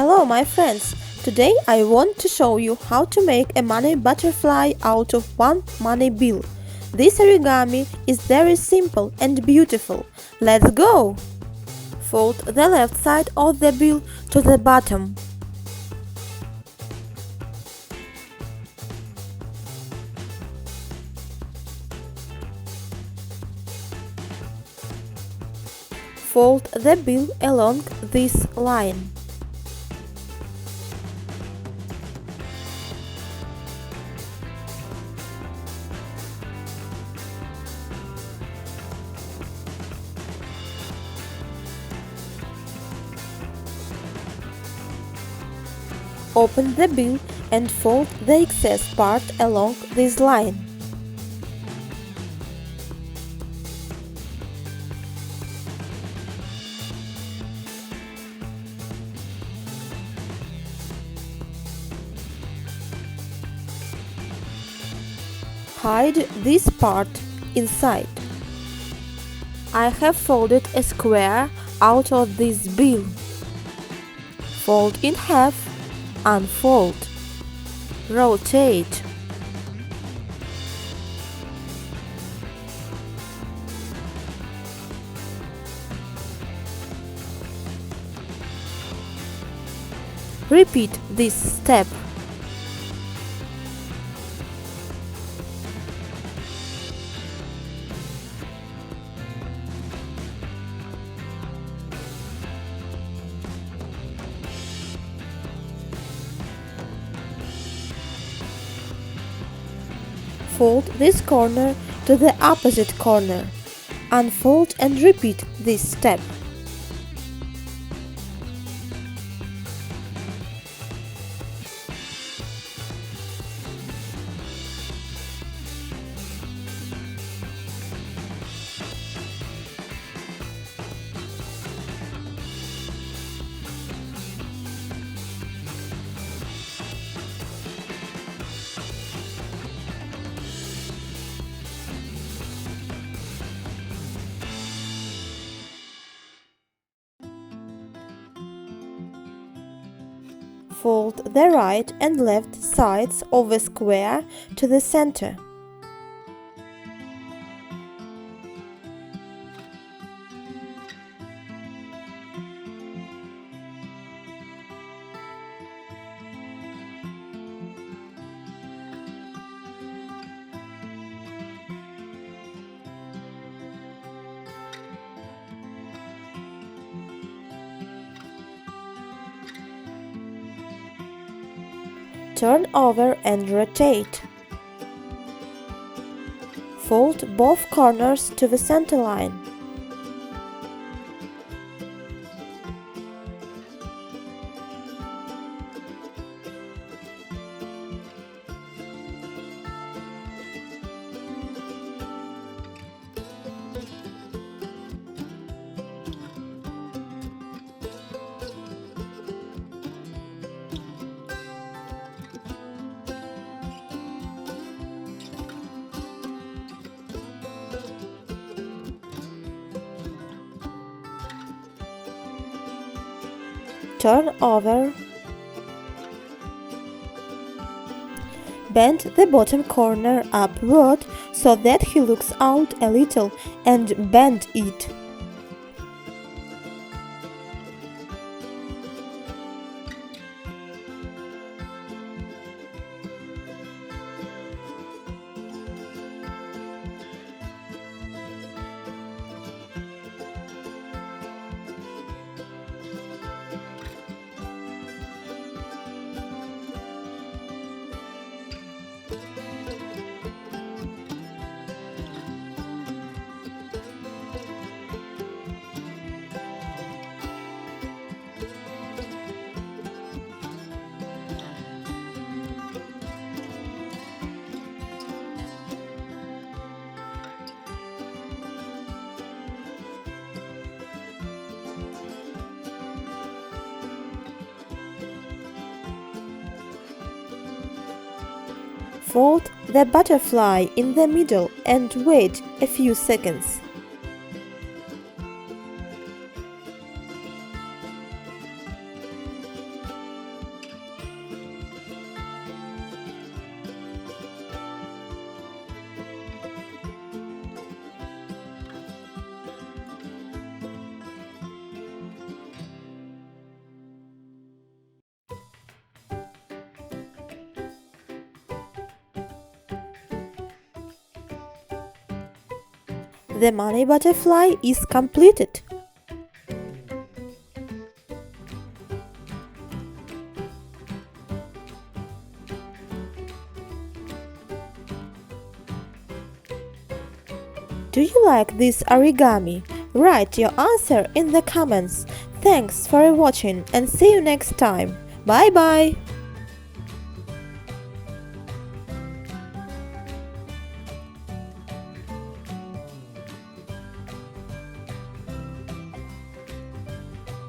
Hello my friends! Today I want to show you how to make a money butterfly out of one money bill. This origami is very simple and beautiful. Let's go! Fold the left side of the bill to the bottom. Fold the bill along this line. Open the bill and fold the excess part along this line. Hide this part inside. I have folded a square out of this bill. Fold in half, unfold, rotate. Repeat this step. Fold this corner to the opposite corner. Unfold and repeat this step. Fold the right and left sides of a square to the center. Turn over and rotate. Fold both corners to the center line. Turn over. Bend the bottom corner upward so that he looks out a little and bend it. Fold the butterfly in the middle and wait a few seconds. The money butterfly is completed. Do you like this origami? Write your answer in the comments. Thanks for watching and see you next time. Bye bye!